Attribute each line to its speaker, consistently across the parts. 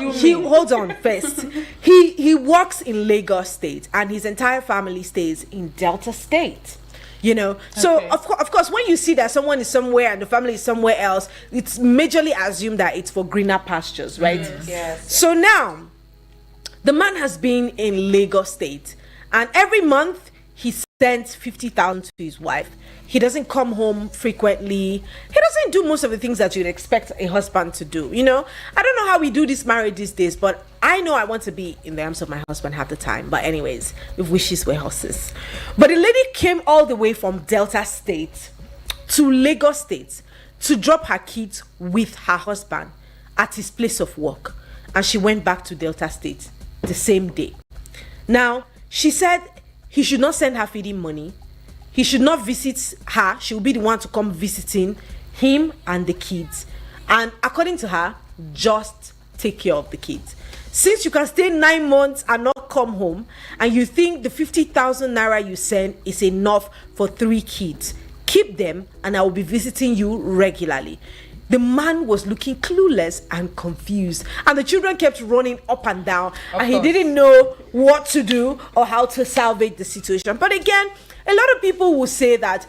Speaker 1: do you mean?
Speaker 2: Hold on first. He works in Lagos State, and his entire family stays in Delta State. You know, so
Speaker 1: Okay.
Speaker 2: of course, when you see that someone is somewhere and the family is somewhere else, it's majorly assumed that it's for greener pastures, right?
Speaker 3: Yes.
Speaker 2: So now, the man has been in Lagos State, and every month he sends 50,000 to his wife. He doesn't come home frequently. He doesn't do most of the things that you'd expect a husband to do. You know, I don't know how we do this marriage these days, but I know I want to be in the arms of my husband half the time. But anyways, if wishes were horses. But the lady came all the way from Delta State to Lagos State to drop her kids with her husband at his place of work, and she went back to Delta State the same day. Now, she said he should not send her feeding money. He should not visit her. She will be the one to come visiting him and the kids. And according to her, just take care of the kids. Since you can stay 9 months and not come home, and you think the 50,000 naira you send is enough for 3 kids, keep them and I will be visiting you regularly. The man was looking clueless and confused, and the children kept running up and down, and he didn't know what to do or how to salvage the situation. But again, a lot of people will say that,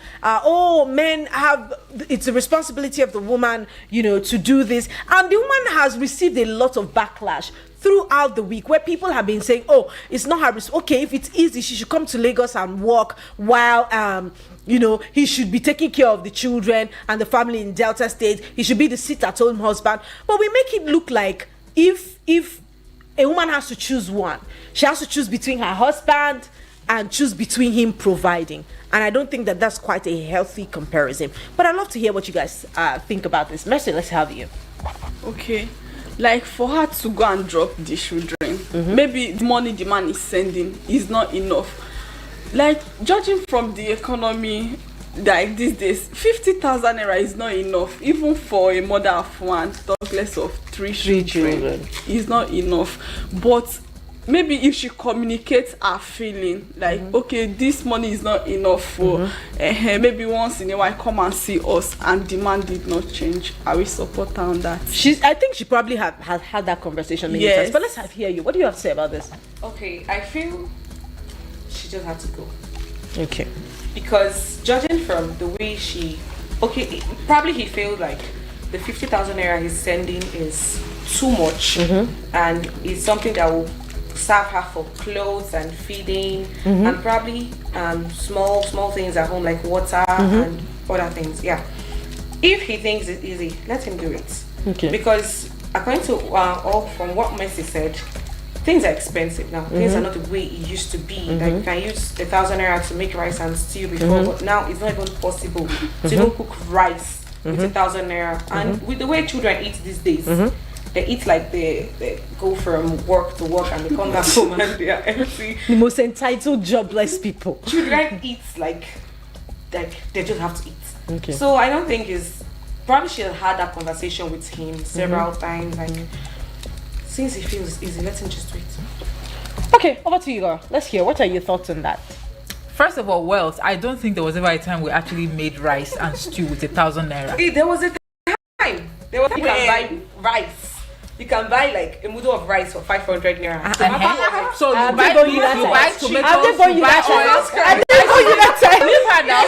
Speaker 2: men have, it's the responsibility of the woman, you know, to do this. And the woman has received a lot of backlash throughout the week, where people have been saying, oh, it's not her, okay, if it's easy, she should come to Lagos and work while, you know, he should be taking care of the children and the family in Delta State. He should be the sit-at-home husband. But we make it look like if a woman has to choose one, she has to choose between her husband and choose between him providing. And I don't think that that's quite a healthy comparison. But I'd love to hear what you guys think about this. Mercy, let's have you.
Speaker 4: Okay. Like, for her to go and drop the children, maybe the money the man is sending is not enough. Like, judging from the economy, like these days, 50,000 naira is not enough. Even for a mother of one, talk less of three children, is not enough. But maybe if she communicates her feeling, like, okay, this money is not enough for, maybe once in a while come and see us, and demand did not change, I will support her on that.
Speaker 2: I think she probably has had that conversation many times. But let's hear you. What do you have to say about this?
Speaker 3: Okay, I feel she just had to go.
Speaker 2: Okay.
Speaker 3: Because judging from the way probably he feels like the 50,000 naira he's sending is too much, and it's something that will serve her for clothes and feeding, and probably small things at home like water and other things. Yeah, if he thinks it's easy, let him do it.
Speaker 2: Okay.
Speaker 3: Because according to all from what Mercy said, things are expensive now. Things are not the way it used to be. Like, you can use 1,000 naira to make rice and stew before, but now it's not even possible to even cook rice with 1,000 naira. And with the way children eat these days, they eat like they go from work to work and they come back home and they are empty.
Speaker 2: The most entitled, jobless people.
Speaker 3: Children eat like they just have to eat.
Speaker 2: Okay.
Speaker 3: So I don't think probably she had that conversation with him several times. Like, since he feels it's easy, let him just do it.
Speaker 2: Okay, over to you, girl. Let's hear. What are your thoughts on that?
Speaker 1: First of all, Wells, I don't think there was ever a time we actually made rice and stew with 1,000 naira.
Speaker 3: There was a time. You can buy rice. You can buy like a mudu of rice for 500 naira.
Speaker 1: So you
Speaker 2: I'm
Speaker 1: buy
Speaker 2: going you
Speaker 1: you
Speaker 2: that
Speaker 1: buy
Speaker 2: time.
Speaker 1: tomatoes,
Speaker 2: I'm going
Speaker 1: you
Speaker 2: you
Speaker 1: buy
Speaker 2: that
Speaker 1: oil.
Speaker 2: time.
Speaker 1: Leave her now.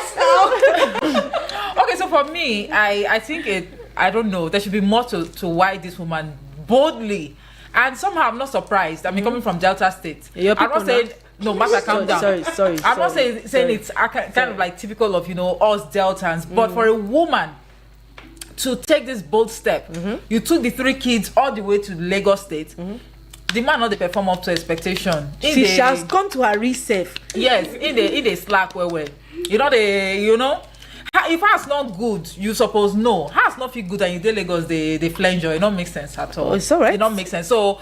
Speaker 1: Okay, so for me, I think I don't know. There should be more to why this woman boldly, and somehow I'm not surprised. I mean, coming from Delta State, I'm not saying. No, Master, calm down.
Speaker 2: Sorry.
Speaker 1: I'm not saying it's kind of like typical of, you know, us Deltans, but for a woman to take this bold step, you took the 3 kids all the way to Lagos State. The man not perform up to expectation.
Speaker 2: She has gone to her reserve.
Speaker 1: Yes, in the slack where you know. If that's not good, you suppose no. Has not feel good and you dey Lagos, they flange you. It don't make sense at all.
Speaker 2: Oh, it's alright.
Speaker 1: It don't make sense. So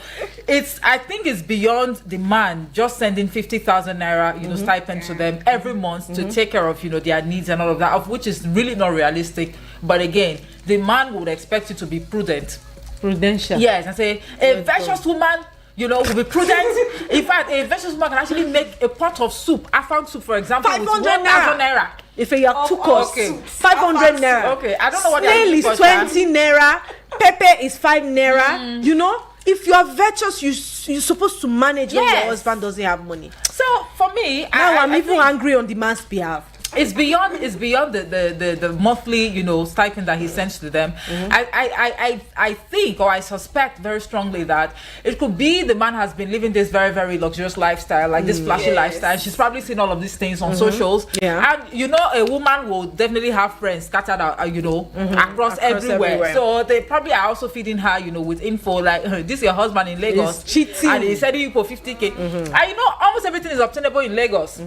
Speaker 1: I think it's beyond the man just sending 50,000 naira, you know, stipend to them every month to take care of, you know, their needs and all of that, of which is really not realistic. But again, the man would expect you to be prudential. Yes, and say a virtuous woman, you know, will be prudent. In fact, a virtuous woman can actually make a pot of soup, afang soup, for example,
Speaker 2: 500
Speaker 1: with 1,000 naira.
Speaker 2: If you have 2 course,
Speaker 1: okay.
Speaker 2: 500 naira.
Speaker 1: Okay, I don't know what
Speaker 2: snail is 20 naira. Pepper is 5 naira. You know, if you are virtuous, you're supposed to manage when your
Speaker 1: Yes.
Speaker 2: husband doesn't have money.
Speaker 1: So for me,
Speaker 2: Now I'm
Speaker 1: I
Speaker 2: even
Speaker 1: think
Speaker 2: angry on the man's behalf.
Speaker 1: it's beyond the monthly stipend that he sends to them. I think, or I suspect very strongly that it could be the man has been living this very, very luxurious lifestyle, like this flashy lifestyle. She's probably seen all of these things on socials.
Speaker 2: Yeah.
Speaker 1: And a woman will definitely have friends scattered out across everywhere. So they probably are also feeding her with info like, this is your husband in Lagos,
Speaker 2: He's cheating,
Speaker 1: and he's sending you for 50K. And almost everything is obtainable in Lagos.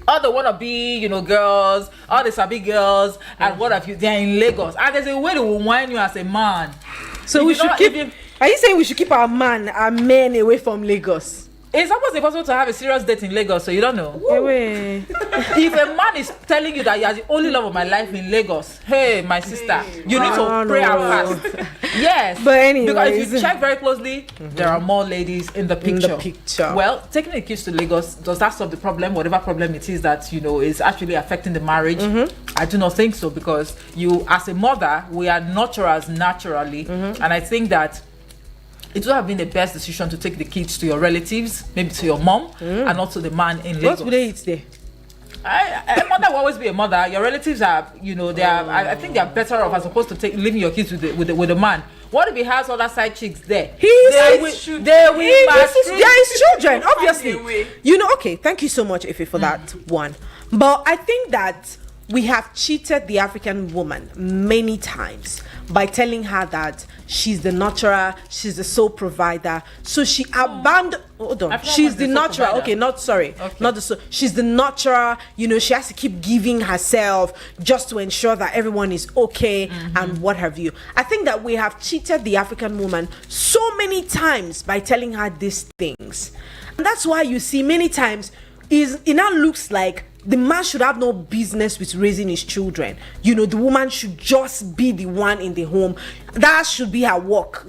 Speaker 1: All the wannabe, girls, all the sabi girls, and what have you, they're in Lagos. And there's a way they will whine you as a man.
Speaker 2: So
Speaker 1: If
Speaker 2: we
Speaker 1: you
Speaker 2: should
Speaker 1: don't-
Speaker 2: keep.
Speaker 1: if you-
Speaker 2: Are you saying we should keep our men away from Lagos?
Speaker 1: It's almost impossible to have a serious date in Lagos, so you don't know.
Speaker 2: Away.
Speaker 1: If a man is telling you that you are the only love of my life in Lagos, hey, my sister, you need to pray and fast. Yes.
Speaker 2: But anyways.
Speaker 1: Because if you check very closely, there are more ladies in the picture. Well, taking the kids to Lagos, does that solve the problem? Whatever problem it is that, is actually affecting the marriage? I do not think so, because you, as a mother, we are nurturers naturally. And I think that it would have been the best decision to take the kids to your relatives, maybe to your mom, and also the man in Lagos.
Speaker 2: What would they eat there?
Speaker 1: A mother will always be a mother. Your relatives are, they are. I think they are better off as opposed to leaving your kids with the man. What if he has other side chicks there?
Speaker 2: They are his children, obviously. Okay, thank you so much, Ife, for that one. But I think that we have cheated the African woman many times by telling her that she's the nurturer, she's the sole provider. So she abandoned. Hold on, she's the nurturer. Okay, not the so. She's the nurturer. She has to keep giving herself just to ensure that everyone is okay and what have you. I think that we have cheated the African woman so many times by telling her these things, and that's why you see many times it now looks like the man should have no business with raising his children. The woman should just be the one in the home. That should be her work.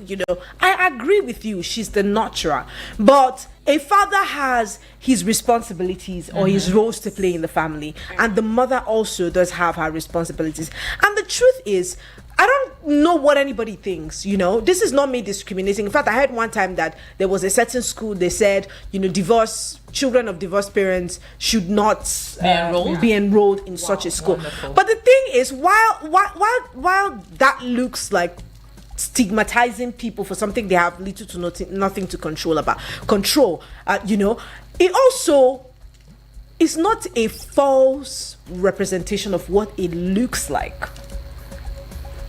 Speaker 2: I agree with you. She's the nurturer. But a father has his responsibilities or his roles to play in the family. And the mother also does have her responsibilities. And the truth is, I don't know what anybody thinks, This is not me discriminating. In fact, I heard one time that there was a certain school, they said, children of divorced parents should not be enrolled in such a school.
Speaker 1: Wonderful.
Speaker 2: But the thing is, while that looks like stigmatizing people for something they have little to nothing to control, it also is not a false representation of what it looks like.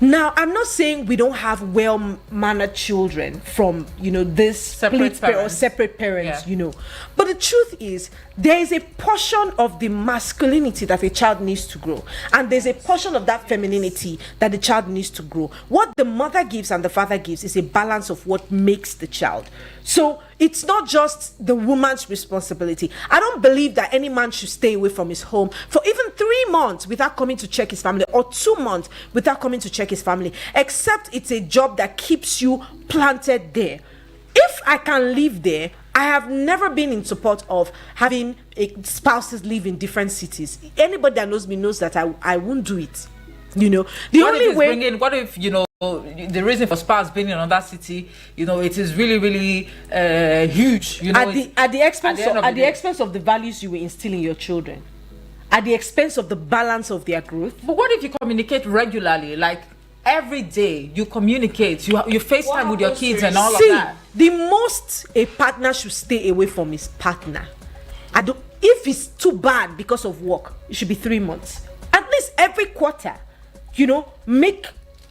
Speaker 2: Now, I'm not saying we don't have well-mannered children from, this
Speaker 1: Separate
Speaker 2: separate parents, But the truth is, there is a portion of the masculinity that a child needs to grow. And there's a portion of that femininity that the child needs to grow. What the mother gives and the father gives is a balance of what makes the child. So it's not just the woman's responsibility. I don't believe that any man should stay away from his home for even 3 months without coming to check his family, or 2 months without coming to check his family, except it's a job that keeps you planted there. If I can live there, I have never been in support of having spouses live in different cities. Anybody that knows me knows that I won't do it. What
Speaker 1: if the reason for spouse being in another city, it is really, really huge.
Speaker 2: At the expense of the values you will instill in your children, at the expense of the balance of their growth.
Speaker 1: But what if you communicate regularly, like every day? You communicate, you FaceTime with your kids and all of that.
Speaker 2: The most a partner should stay away from his partner. If it's too bad because of work, it should be 3 months. At least every quarter, make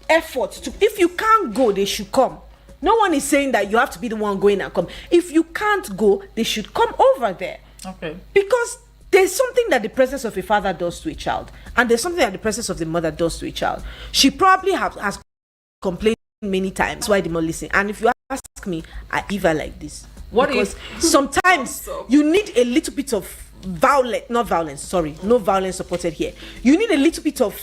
Speaker 2: effort to. If you can't go, they should come. No one is saying that you have to be the one going and come. If you can't go, they should come over there.
Speaker 1: Okay.
Speaker 2: Because there's something that the presence of a father does to a child, and there's something that the presence of the mother does to a child. She probably has complained many times. That's why they don't listen. And if you ask me, I give her like this. Sometimes you need a little bit of no violence supported here. You need a little bit of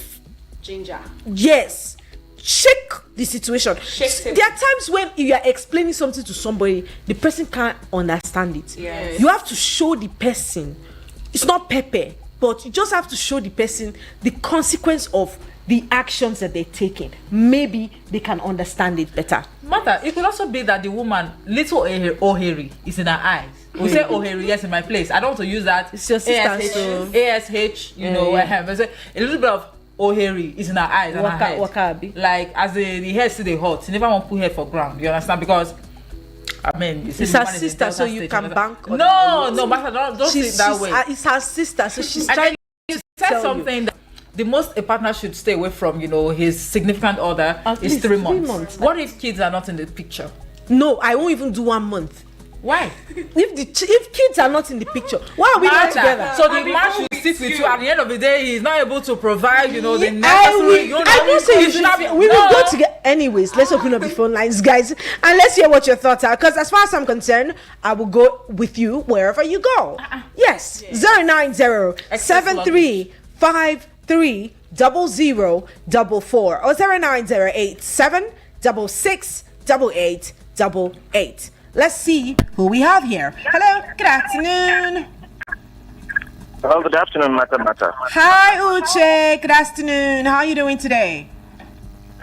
Speaker 3: ginger.
Speaker 2: Yes. Shake the situation.
Speaker 3: Shake
Speaker 2: there are times when you are explaining something to somebody, the person can't understand it.
Speaker 3: Yes.
Speaker 2: You have to show the person. It's not pepper, but you just have to show the person the consequence of the actions that they're taking, maybe they can understand it better.
Speaker 1: Matter, it could also be that the woman, little O'Hary, is in her eyes. We say O'Hary, yes, in my place. I don't want to use that.
Speaker 2: It's your sister,
Speaker 1: ASH, you know, I say a little bit of O'Hary is in her eyes and her head.
Speaker 2: Wakabi.
Speaker 1: Like, as the hair still hot, she never want to put hair for ground. You understand? Because, I mean,
Speaker 2: it's her sister, so you can bank on
Speaker 1: No, Matter, don't see it that way.
Speaker 2: It's her sister, so she's
Speaker 1: and
Speaker 2: trying
Speaker 1: you
Speaker 2: to
Speaker 1: said
Speaker 2: tell
Speaker 1: something that the most a partner should stay away from, you know, his significant other
Speaker 2: At
Speaker 1: is
Speaker 2: least
Speaker 1: 3
Speaker 2: 3
Speaker 1: months.
Speaker 2: months.
Speaker 1: What if kids are not in the picture?
Speaker 2: No, I won't even do 1 month.
Speaker 1: Why?
Speaker 2: If kids are not in the picture, why are we not together?
Speaker 1: So the man should sit with you. At the end of the day, he's not able to provide, you know, the
Speaker 2: I
Speaker 1: necessary.
Speaker 2: don't say you should. We will go together. Anyways, let's open up the phone lines, guys, and let's hear what your thoughts are. Because as far as I'm concerned, I will go with you wherever you go. Yes, 090-7353-0044 or 090-8766-8888. Let's see who we have here. Hello, good afternoon.
Speaker 5: Well, good afternoon, Mata.
Speaker 2: Hi, Uche. Good afternoon. How are you doing today?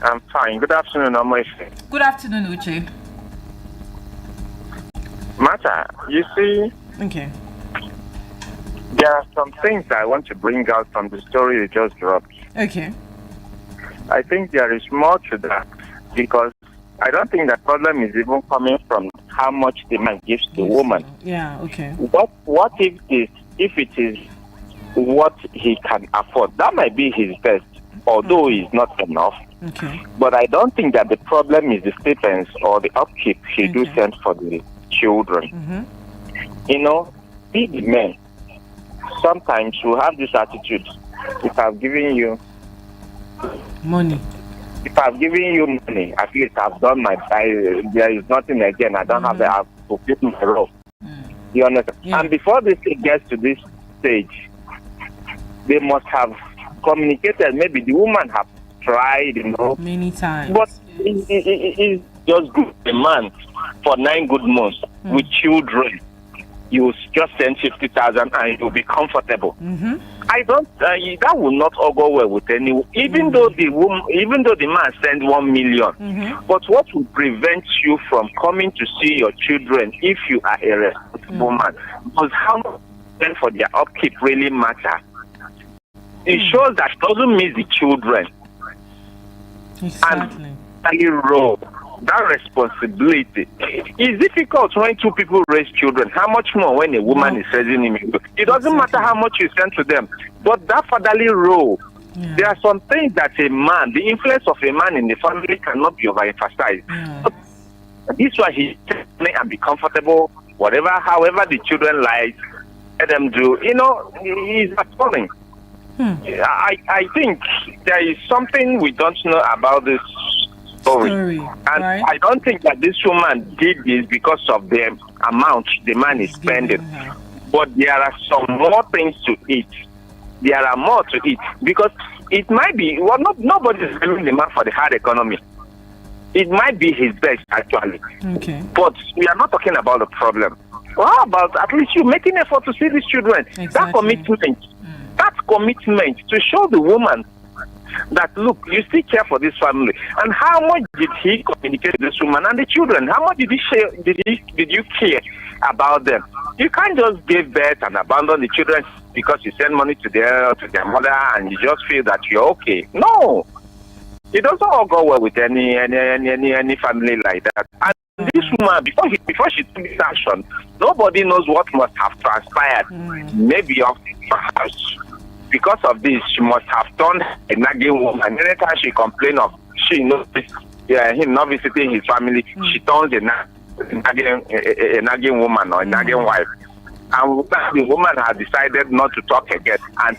Speaker 5: I'm fine. Good afternoon, Amoife.
Speaker 1: Good afternoon, Uche.
Speaker 5: Mata, you see,
Speaker 2: Okay.
Speaker 5: there are some things I want to bring out from the story you just dropped.
Speaker 2: Okay.
Speaker 5: I think there is more to that because I don't think the problem is even coming from how much the man gives the woman.
Speaker 2: Yeah, okay.
Speaker 5: What if it is what he can afford? That might be his best, although it's not enough.
Speaker 2: Okay.
Speaker 5: But I don't think that the problem is the stipends or the upkeep he do send for the children. You know, big men sometimes will have this attitude. If I've given you
Speaker 2: money,
Speaker 5: at least I've done my side. There is nothing again. I don't have to fulfill my role. You understand?
Speaker 2: Yeah.
Speaker 5: And before this thing gets to this stage, they must have communicated. Maybe the woman have tried, you know,
Speaker 2: many times.
Speaker 5: but it's just good. A man for 9 good months with children, you just send 50,000 and you'll be comfortable. I don't. That will not all go well with anyone. Even though the man sends 1 million, but what will prevent you from coming to see your children if you are a responsible man? Because how much for their upkeep really matter? It shows that it doesn't miss the children.
Speaker 2: Exactly.
Speaker 5: And that responsibility is difficult when 2 people raise children. How much more when a woman is raising him? It doesn't matter how much you send to them, but that fatherly role.
Speaker 2: Yeah.
Speaker 5: There are some things that a man, the influence of a man in the family cannot be overemphasized.
Speaker 2: Yeah.
Speaker 5: This one he and be comfortable, however the children like, let them do. You know, he's appalling. I think there is something we don't know about this story. And
Speaker 2: right?
Speaker 5: I don't think that this woman did this because of the amount the man is spending. But there are some more things to it. There are more to it. Because it might be, nobody is blaming the man for the hard economy. It might be his best, actually.
Speaker 2: Okay.
Speaker 5: But we are not talking about the problem. Well, how about at least you making effort to see these children?
Speaker 2: Exactly.
Speaker 5: That commitment to show the woman that, look, you still care for this family. And how much did he communicate to this woman and the children? How much did he share? Did you care about them? You can't just give birth and abandon the children because you send money to their mother and you just feel that you're okay. No, it doesn't all go well with any family like that. And this woman, before she took this action, nobody knows what must have transpired. Maybe perhaps because of this, she must have turned a nagging woman. Anytime she complains of him not visiting his family, she turns a nagging woman or a nagging wife. And the woman has decided not to talk again and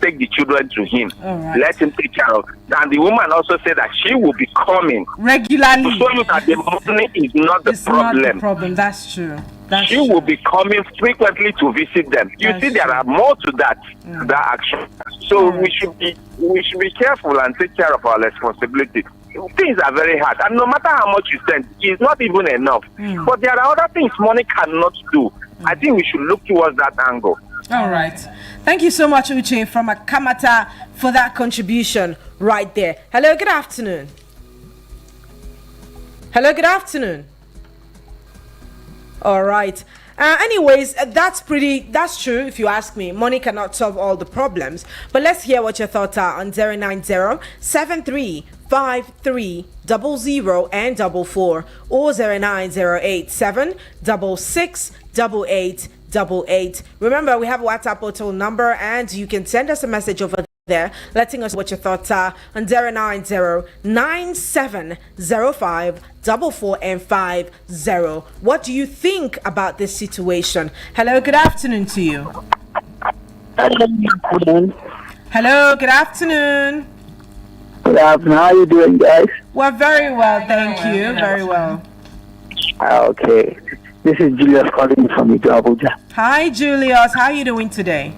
Speaker 5: take the children to him. Right. Let him take care of. And the woman also said that she will be coming
Speaker 2: regularly
Speaker 5: to show you that the money is not the problem.
Speaker 2: Not the problem. That's true.
Speaker 5: She will be coming frequently to visit them. You see, there are more to that action. So we should be careful and take care of our responsibility. Things are very hard, and no matter how much you send, it's not even enough. But there are other things money cannot do. I think we should look towards that angle.
Speaker 2: All right. Thank you so much, Uche from Akamata, for that contribution right there. Hello, good afternoon. Hello, good afternoon. All right. Anyways, that's true if you ask me. Money cannot solve all the problems. But let's hear what your thoughts are on 090-7353-00 and 44 or 09087668888. Remember, we have a WhatsApp portal number and you can send us a message over there letting us what your thoughts are on 090-9705-44 and 50. What do you think about this situation? Hello, good afternoon to you. Hello, good afternoon.
Speaker 6: Good afternoon. How are you doing, guys?
Speaker 2: We're very well, thank you. Very well.
Speaker 6: Okay. This is Julius calling from Abuja.
Speaker 2: Hi, Julius. How are you doing today?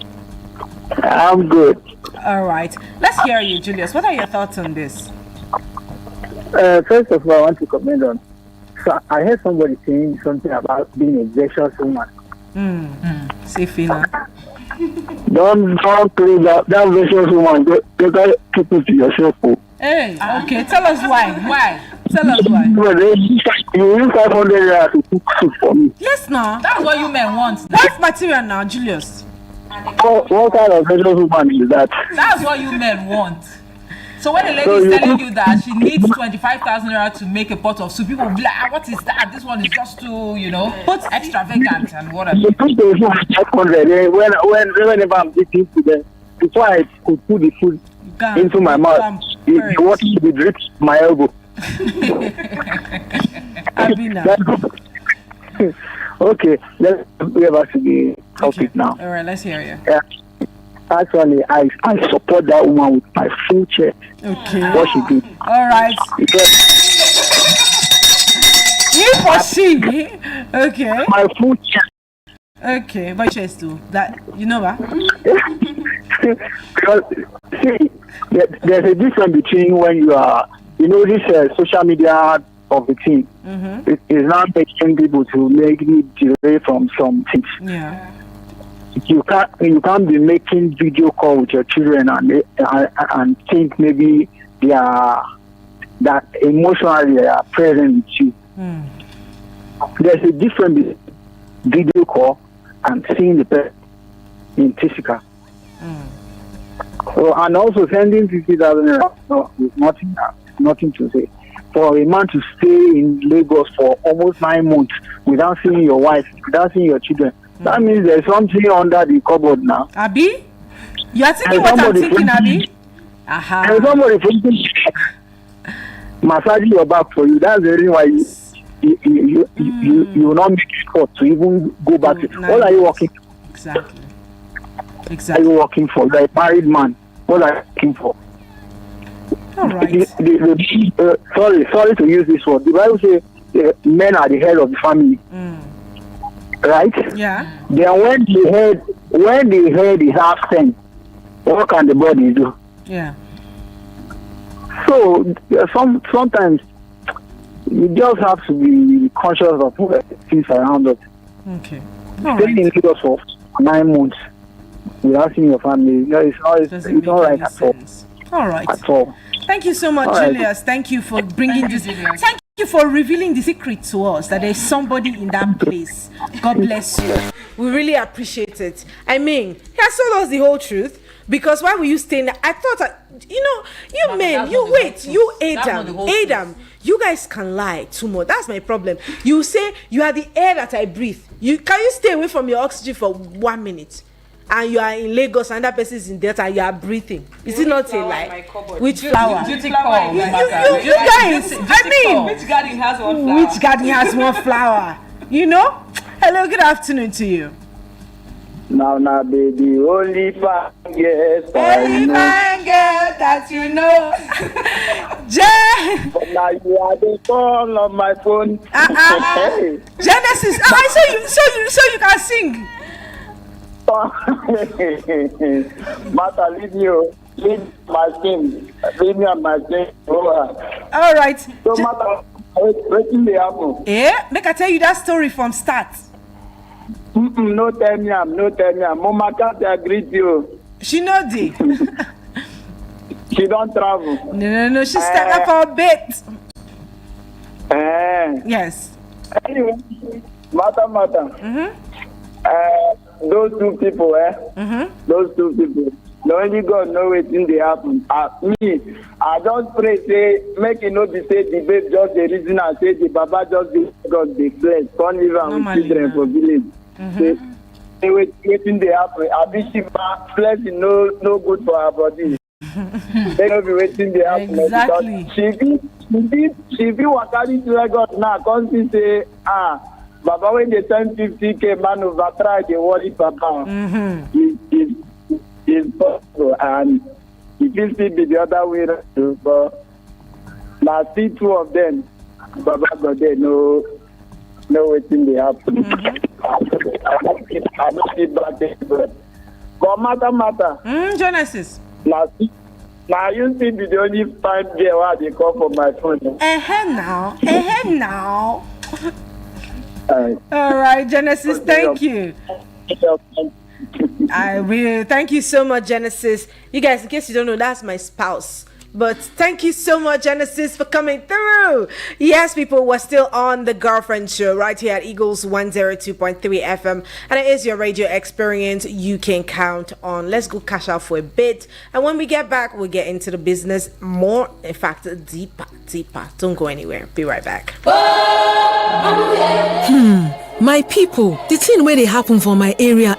Speaker 6: I'm good.
Speaker 2: All right. Let's hear you, Julius. What are your thoughts on this?
Speaker 6: First of all, I want to comment on. So I heard somebody saying something about being a vicious woman.
Speaker 2: Say, Fina.
Speaker 6: Don't play that vicious woman. You got to keep it to yourself.
Speaker 2: Hey, okay. Tell us why. Why? Tell us why.
Speaker 6: You use 500 to cook soup for me.
Speaker 2: Yes, no.
Speaker 1: That's what you men want.
Speaker 2: That's material now, Julius.
Speaker 6: What kind of vicious woman is that?
Speaker 1: That's what you men want. So when a lady is telling you that she needs 25,000 naira to make a pot of soup, people will be like, what is that? This one is just too, but extravagant and whatever.
Speaker 6: You put the food 500 whenever I'm eating to them, before I could put the food into my mouth, the water should be dripped my elbow. Okay, let's get back to the topic now.
Speaker 2: All right, let's hear you.
Speaker 6: Yeah. Actually, I support that woman with my full chest.
Speaker 2: Okay.
Speaker 6: What she did.
Speaker 2: All right.
Speaker 6: Because
Speaker 2: he for she. Okay.
Speaker 6: My full chest.
Speaker 2: Okay, my chest too. That you know what?
Speaker 6: Because see, there's a difference between when you are, this social media of the team. It is not making people to make it delay from some things.
Speaker 2: Yeah.
Speaker 6: You can't be making video call with your children and think maybe they are that emotionally they are present with you. There's a difference between video call and seeing the person in physical. So, and also sending 50,000 is nothing to say. For a man to stay in Lagos for almost 9 months without seeing your wife, without seeing your children, that means there's something under the cupboard now.
Speaker 2: Abi? You are thinking what I'm thinking, Abi?
Speaker 6: There's somebody massaging your back for you. That's the reason why you will not make effort to even go back. What are you working for?
Speaker 2: Exactly.
Speaker 6: What are you working for? You're a married man. What are you working for?
Speaker 2: All right.
Speaker 6: Sorry to use this word. The Bible says men are the head of the family. Right?
Speaker 2: Yeah.
Speaker 6: Then when the head is absent, what can the body do?
Speaker 2: Yeah.
Speaker 6: So sometimes you just have to be conscious of things around us.
Speaker 2: Okay.
Speaker 6: Staying in Lagos for 9 months without seeing your family, it's not right at all.
Speaker 2: All right.
Speaker 6: At all.
Speaker 2: Thank you so much, Julius. Thank you for bringing this. Thank you for revealing the secret to us that there's somebody in that place. God bless you. We really appreciate it. I mean, he has told us the whole truth. Because why were you staying there? I thought, you men, you Adam, you guys can lie too much. That's my problem. You say you are the air that I breathe. Can you stay away from your oxygen for 1 minute? And you are in Lagos and that person is in Delta and you are breathing. Is it not a lie? Which flower?
Speaker 1: Beauty flower.
Speaker 2: You guys, I mean,
Speaker 3: which garden has one flower?
Speaker 2: Which garden has one flower? Hello, good afternoon to you.
Speaker 6: Now, baby, only fine girl
Speaker 2: that you know.
Speaker 6: But now you are the call on my phone.
Speaker 2: Genesis. So you can sing.
Speaker 6: Martha, leave my sing. Leave me on my sing.
Speaker 2: All right.
Speaker 6: So, Martha, waiting the apple.
Speaker 2: Make I tell you that story from start.
Speaker 6: No tell me am. Mama can't agree with you.
Speaker 2: She know the.
Speaker 6: She don't travel.
Speaker 2: No. She stepped up for a bit. Yes.
Speaker 6: Anyway, matter. Those two people, Those two people. Only God know wetin dey happen. Me, I just pray say make it not be say the babe just the reason and say the Baba just dey God dey bless. Can't live am with children for village. Say wetin dey happen. Abi she blessing no good for her body. They no be wetin dey happen.
Speaker 2: Exactly.
Speaker 6: She be waka reach Lagos now. Come see say Baba when they send 50K man over try dey worry Papa. It's possible, and it will still be the other way around. But now see two of them, Baba got there, no waiting they happen. I don't see bad things, but matter.
Speaker 2: Genesis.
Speaker 6: Now you see the only fine girl where they call for my phone.
Speaker 2: Now. All right, Genesis, thank you. I will. Thank you so much, Genesis. You guys, in case you don't know, that's my spouse. But thank you so much, Genesis, for coming through. Yes, people, we're still on the Girlfriend Show right here at Eagles 102.3 FM. And it is your radio experience you can count on. Let's go cash out for a bit. And when we get back, we'll get into the business more. In fact, deeper. Don't go anywhere. Be right back.
Speaker 7: My people, the thing where they happen for my area,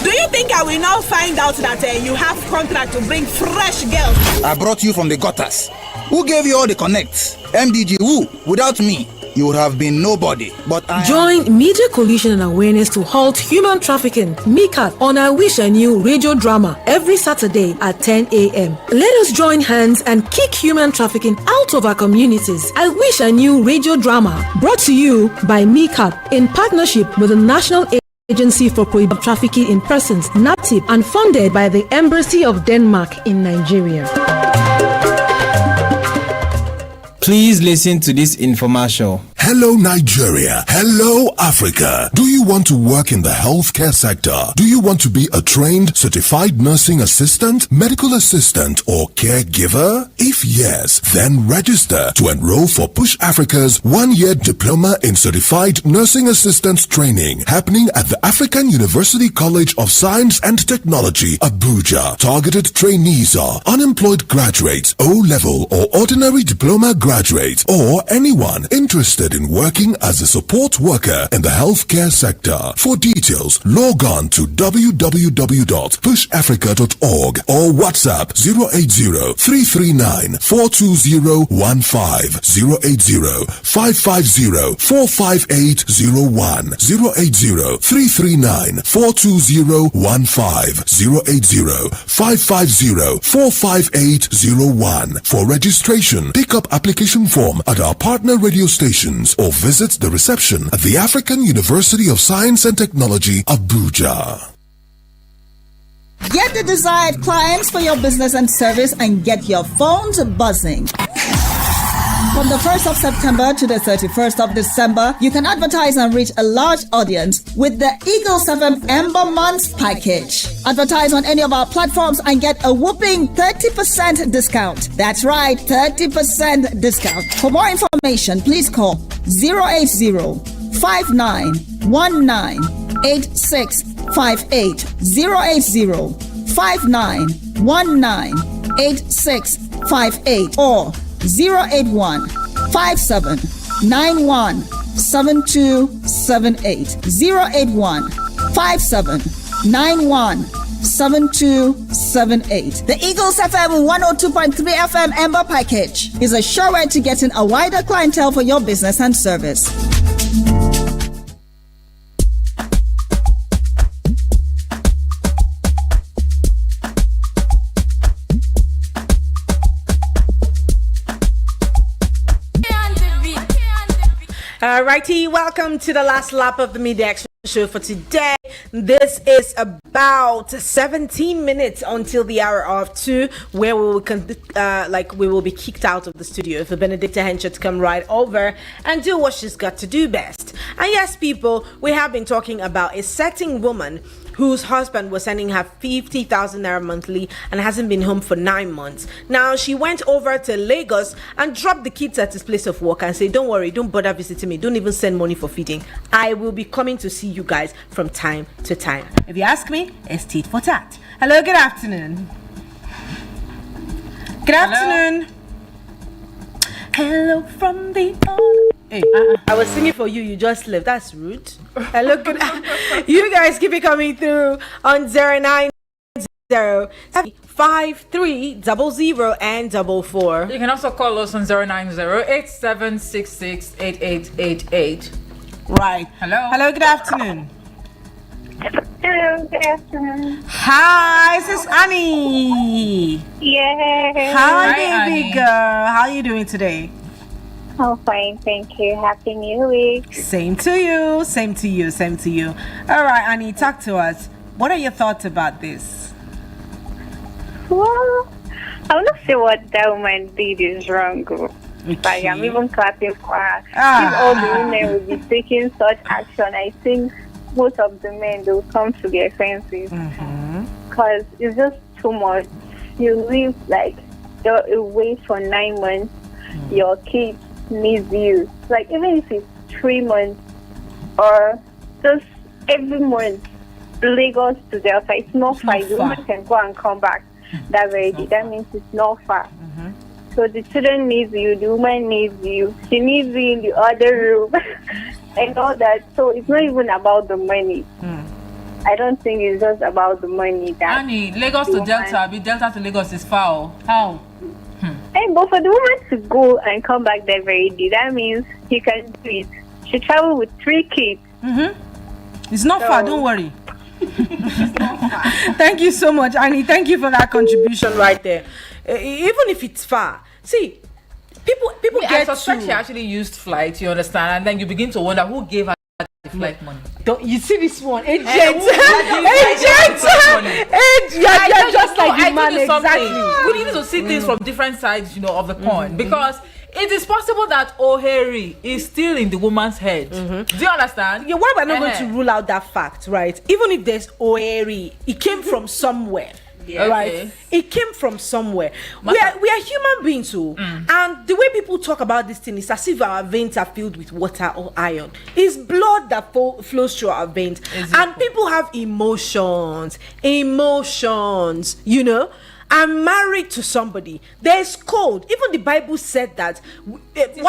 Speaker 8: Do you think I will now find out that you have contract to bring fresh girls?
Speaker 9: I brought you from the gutters. Who gave you all the connects? MDG, who? Without me, you would have been nobody. But
Speaker 7: Join Media Coalition and Awareness to Halt Human Trafficking, MICAT, on I Wish I Knew radio drama every Saturday at 10 a.m. Let us join hands and kick human trafficking out of our communities. I Wish I Knew radio drama, brought to you by MICAT in partnership with the National Agency for Prohibited Trafficking in Persons, NAPTIP, and funded by the Embassy of Denmark in Nigeria.
Speaker 10: Please listen to this infomercial.
Speaker 11: Hello Nigeria. Hello Africa. Do you want to work in the healthcare sector? Do you want to be a trained certified nursing assistant, medical assistant, or caregiver? If yes, then register to enroll for Push Africa's 1-year diploma in certified nursing assistant training happening at the African University College of Science and Technology, Abuja. Targeted trainees are unemployed graduates, O-level or ordinary diploma graduates, or anyone interested in working as a support worker in the healthcare sector. For details, log on to www.pushafrica.org or WhatsApp 080-339-42015, 080-550-45801, 080-339-42015, 080-550-45801. For registration, pick up application form at our partner radio stations or visit the reception at the African University of Science and Technology, Abuja.
Speaker 12: Get the desired clients for your business and service and get your phones buzzing. From the 1st of September to the 31st of December, you can advertise and reach a large audience with the Eagles FM Ember Months package. Advertise on any of our platforms and get a whopping 30% discount. That's right, 30% discount. For more information, please call 080-5919-8658. 080-5919-8658 or 081-5791-7278. 081-5791-7278. The Eagles FM 102.3 FM Ember Package is a sure way to getting a wider clientele for your business and service.
Speaker 2: Alrighty, welcome to the last lap of the Midday Extra show for today. This is about 17 minutes until the hour of 2, where we will be kicked out of the studio for Benedicta Henshaw to come right over and do what she's got to do best. And yes, people, we have been talking about a certain woman whose husband was sending her 50,000 naira monthly and hasn't been home for 9 months. Now, she went over to Lagos and dropped the kids at his place of work and said, don't worry, don't bother visiting me. Don't even send money for feeding. I will be coming to see you guys from time to time. If you ask me, it's tit for tat. Hello, good afternoon. Good afternoon. Hello from the... Hey, I was singing for you. You just left. That's rude. Hello, good. You guys keep it coming through on 090-5300 and 44.
Speaker 1: You can also call us on 090-8766-8888.
Speaker 2: Right.
Speaker 1: Hello.
Speaker 2: Hello. Good afternoon.
Speaker 13: Hello. Good afternoon.
Speaker 2: Hi, this is Annie.
Speaker 13: Yeah.
Speaker 2: Hi, baby Annie. Girl. How are you doing today?
Speaker 13: I'm fine, thank you. Happy New Week.
Speaker 2: Same to you. Same to you. Same to you. All right, Annie, talk to us. What are your thoughts about this?
Speaker 13: Well, I'm not sure what that woman did is wrong. Okay. Like, I'm even clapping for her. If all the women will be taking such action, I think most of the men, they will come to their senses. Because it's just too much. You live like you're away for 9 months. Your kids needs you. Like, even if it's 3 months or just every month, Lagos to Delta, it's not far. The woman can go and come back that very day. That means it's not far. So the children needs you, the woman needs you, she needs you in the other room and all that. So it's not even about the money. I don't think it's just about the money. That
Speaker 1: Annie, Lagos to Delta, Delta to Lagos is far. How?
Speaker 13: And but for the woman to go and come back that very day, that means he can do it. She traveled with 3 kids.
Speaker 2: It's not far, don't worry. Thank you so much, Annie. Thank you for that contribution right there. Even if it's far, see, people
Speaker 1: I suspect she actually used flight, you understand, and then you begin to wonder who gave her the flight money.
Speaker 2: Don't you see this one? Agent!
Speaker 1: Agent!
Speaker 2: You're just like the man, exactly.
Speaker 1: We need to see things from different sides, of the coin, because it is possible that O'Hare is still in the woman's head. Do you understand?
Speaker 2: Yeah, why am I not going to rule out that fact, right? Even if there's O'Hare, it came from somewhere. Right? It came from somewhere. We are human beings too. And the way people talk about this thing is as if our veins are filled with water or iron. It's blood that flows through our veins. And people have emotions, I'm married to somebody. There's code. Even the Bible said that.
Speaker 3: That is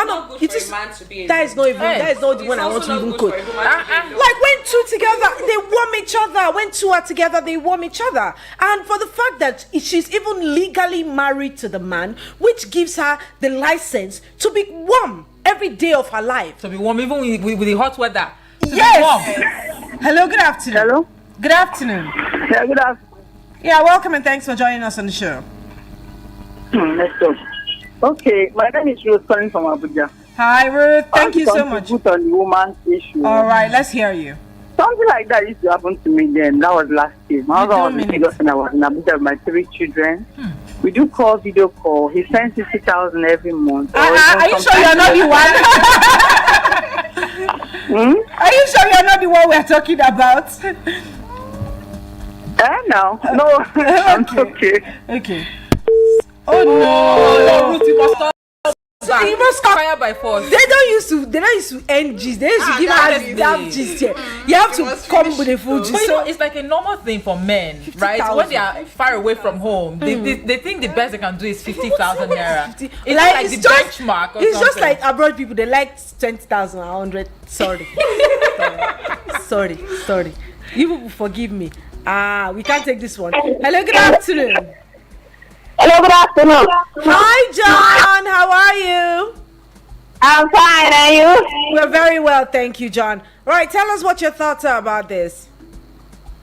Speaker 3: not the
Speaker 2: one I want to even quote. Like when two together, they warm each other. When two are together, they warm each other. And for the fact that she's even legally married to the man, which gives her the license to be warm every day of her life.
Speaker 1: To be warm, even with the hot weather.
Speaker 2: Yes. Hello. Good afternoon.
Speaker 6: Hello.
Speaker 2: Good afternoon.
Speaker 6: Yeah. Good afternoon.
Speaker 2: Yeah, welcome and thanks for joining us on the show.
Speaker 6: Let's go. Okay, my name is Ruth calling from Abuja.
Speaker 2: Hi, Ruth. Thank you so much.
Speaker 6: Put on the woman's issue.
Speaker 2: All right, let's hear you.
Speaker 6: Something like that used to happen to me then. That was last year. My husband was in Lagos and I was in Abuja with my 3 children. We do video call. He sends 50,000 every month.
Speaker 2: Are you sure you're not the one? Are you sure you're not the one we're talking about?
Speaker 6: No, I'm okay.
Speaker 2: Oh no!
Speaker 1: Ruth, you must stop.
Speaker 2: You must
Speaker 1: fire by force.
Speaker 2: They don't used to end G's. They used to give us that G's here. You have to come with a full G.
Speaker 1: So it's like a normal thing for men, right? When they are far away from home, they think the best they can do is 50,000 naira. It's like the benchmark.
Speaker 2: It's just like abroad people. They like 20,000 or 100. Sorry. You people forgive me. We can't take this one. Hello, good afternoon.
Speaker 13: Hello, good afternoon.
Speaker 2: Hi, John. How are you?
Speaker 13: I'm fine. Are you?
Speaker 2: We're very well, thank you, John. Right, tell us what your thoughts are about this.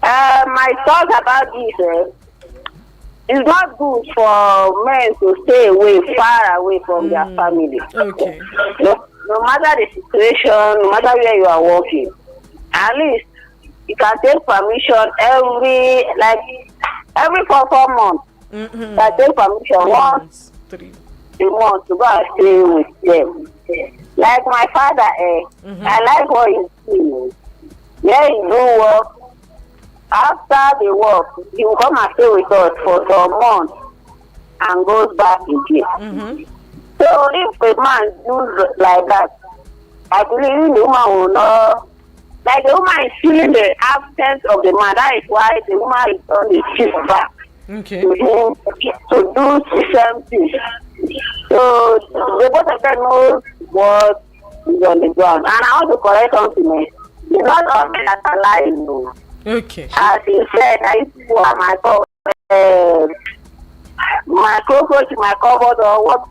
Speaker 13: My thoughts about this it's not good for men to stay far away from their family.
Speaker 2: Okay.
Speaker 13: No matter the situation, no matter where you are working, at least
Speaker 14: you can take permission every 4 months. You can take permission once 3 months to go and stay with them. Like my father, I like what he's doing. Yeah, he do work. After the work, he will come and stay with us for some months and goes back again. So if a man do like that, I believe the woman will not. Like the woman is feeling the absence of the man. That is why the woman is on the shift back to him to do the same thing. So the both of them know what is on the ground. And I want to correct something. It's not all men that are lying. No.
Speaker 2: Okay.
Speaker 14: As he said, I used to have my cockroach in my cupboard, or what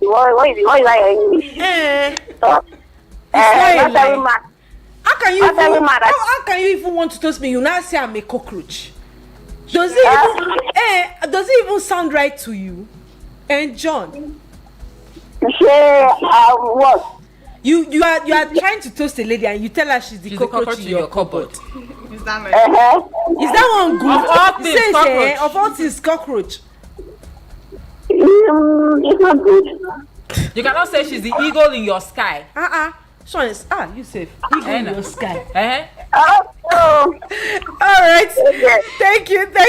Speaker 14: is that in English? So,
Speaker 2: how can you even want to toast me? You now say I'm a cockroach. Does it even sound right to you? And John,
Speaker 14: what?
Speaker 2: You are trying to toast a lady and you tell her she's the cockroach in your cupboard.
Speaker 4: Is that right?
Speaker 2: Is that one good? Of all things, cockroach.
Speaker 14: It's not good.
Speaker 1: You cannot say she's the eagle in your sky.
Speaker 2: Sean is you safe. Eagle in your sky.
Speaker 14: All
Speaker 2: right. Thank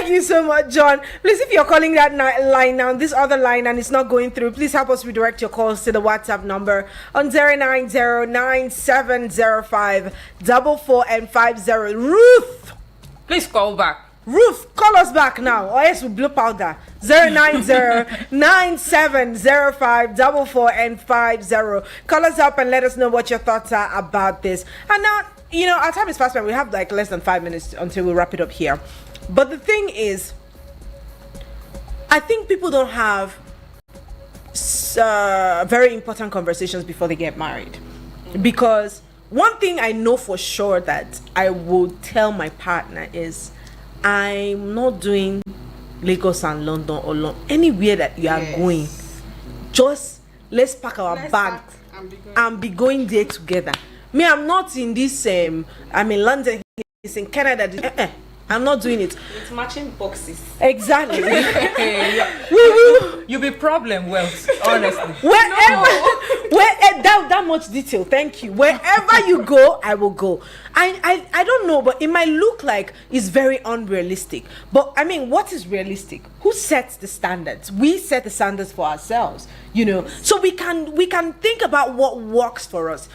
Speaker 2: you so much, John. Please, if you're calling that line now, this other line, and it's not going through, please help us redirect your calls to the WhatsApp number on 09097054450. Ruth,
Speaker 1: please call back.
Speaker 2: Ruth, call us back now, or else we blow powder. 09097054450. Call us up and let us know what your thoughts are about this. And now, our time is fast spent. We have like less than 5 minutes until we wrap it up here. But the thing is, I think people don't have very important conversations before they get married. Because one thing I know for sure that I will tell my partner is, I'm not doing Lagos and London or anywhere that you are going. Just let's pack our bags and be going there together. Me, I'm not in this. I'm in London. He's in Canada. I'm not doing it.
Speaker 3: It's matching boxes.
Speaker 2: Exactly.
Speaker 1: You be problem wealth, honestly.
Speaker 2: That much detail. Thank you. Wherever you go, I will go. I don't know, but it might look like it's very unrealistic. But I mean, what is realistic? Who sets the standards? We set the standards for ourselves. So we can think about what works for us.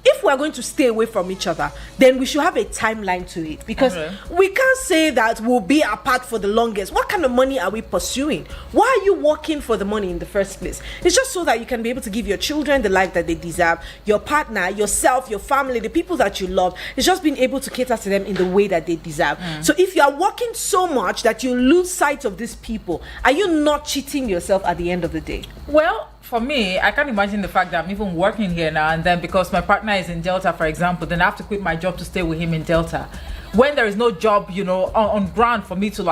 Speaker 2: If we're going to stay away from each other, then we should have a timeline to it, because we can't say that we'll be apart for the longest. What kind of money are we pursuing? Why are you working for the money in the first place? It's just so that you can be able to give your children the life that they deserve, your partner, yourself, your family, the people that you love. It's just being able to cater to them in the way that they deserve. So if you are working so much that you lose sight of these people, are you not cheating yourself at the end of the day?
Speaker 1: Well, for me, I can't imagine the fact that I'm even working here now, and then because my partner is in Delta, for example, then I have to quit my job to stay with him in Delta. When there is no job, on ground for me to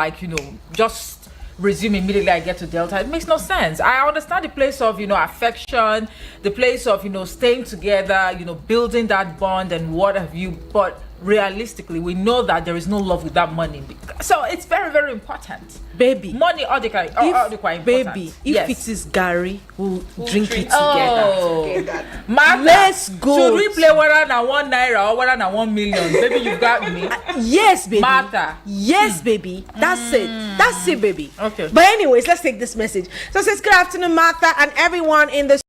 Speaker 1: just resume immediately I get to Delta, it makes no sense. I understand the place of, affection, the place of, staying together, building that bond and what have you, but realistically, we know that there is no love without money. So it's very, very important.
Speaker 2: Baby.
Speaker 1: Money all the quite important.
Speaker 2: Baby, if it is Gary, we'll drink it together.
Speaker 1: Oh. Martha,
Speaker 2: let's go.
Speaker 1: Should we play whether na 1 naira or whether na 1 million? Baby, you got me.
Speaker 2: Yes, baby.
Speaker 1: Martha.
Speaker 2: Yes, baby. That's it. That's it, baby.
Speaker 1: Okay.
Speaker 2: But anyways, let's take this message. So it says, good afternoon, Martha, and everyone in the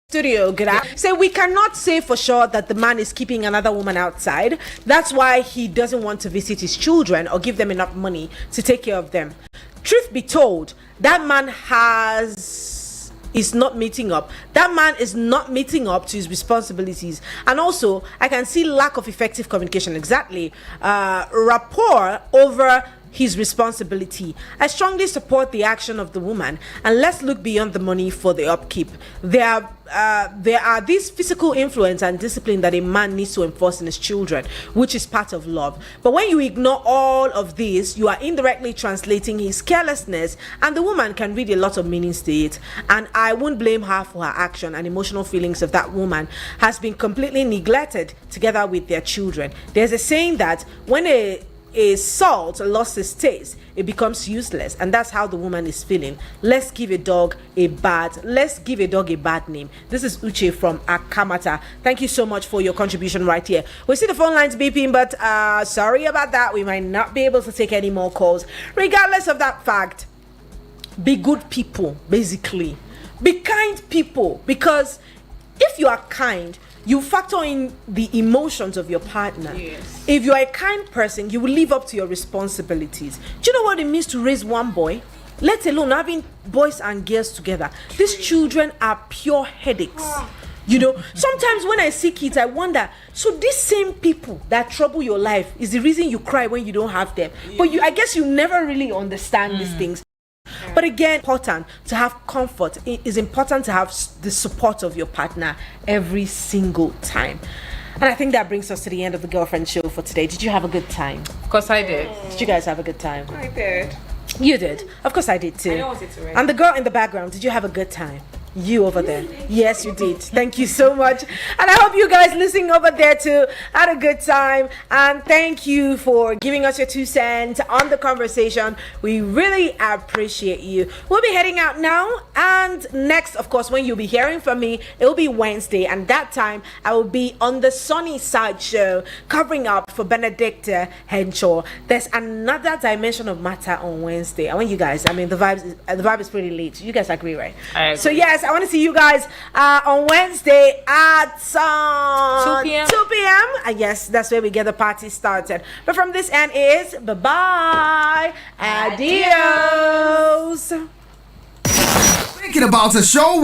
Speaker 2: studio. So we cannot say for sure that the man is keeping another woman outside. That's why he doesn't want to visit his children or give them enough money to take care of them. Truth be told, that man is not meeting up. That man is not meeting up to his responsibilities. And also, I can see lack of effective communication. Exactly. Rapport over his responsibility. I strongly support the action of the woman, and let's look beyond the money for the upkeep. There are these physical influence and discipline that a man needs to enforce in his children, which is part of love. But when you ignore all of this, you are indirectly translating his carelessness, and the woman can read a lot of meanings to it. And I won't blame her for her action. And emotional feelings of that woman has been completely neglected together with their children. There's a saying that when a salt lost its taste, it becomes useless, and that's how the woman is feeling. Let's give a dog a bad name. This is Uche from Akamata. Thank you so much for your contribution right here. We see the phone lines beeping, but sorry about that. We might not be able to take any more calls. Regardless of that fact, be good people, basically. Be kind people, because if you are kind, you factor in the emotions of your partner.
Speaker 4: Yes.
Speaker 2: If you are a kind person, you will live up to your responsibilities. Do you know what it means to raise one boy? Let alone having boys and girls together. These children are pure headaches. You know, sometimes when I see kids, I wonder, so these same people that trouble your life is the reason you cry when you don't have them. But I guess you never really understand these things. But again, important to have comfort. It is important to have the support of your partner every single time. And I think that brings us to the end of the Girlfriend Show for today. Did you have a good time?
Speaker 1: Of course I did.
Speaker 2: Did you guys have a good time?
Speaker 3: I did.
Speaker 2: You did? Of course I did too.
Speaker 3: I wanted to rain.
Speaker 2: And the girl in the background, did you have a good time? You over there. Yes, you did. Thank you so much. And I hope you guys listening over there too had a good time. And thank you for giving us your 2 cents on the conversation. We really appreciate you. We'll be heading out now. And next, of course, when you'll be hearing from me, it will be Wednesday. And that time, I will be on the Sunny Side Show, covering up for Benedicta Henshaw. There's another dimension of matter on Wednesday. I want you guys, the vibe is pretty late. You guys agree, right?
Speaker 1: I agree.
Speaker 2: So yes, I want to see you guys on Wednesday at
Speaker 1: 2 p.m.
Speaker 2: 2 p.m. And yes, that's where we get the party started. But from this end is bye-bye. Adios.
Speaker 9: Thinking about a show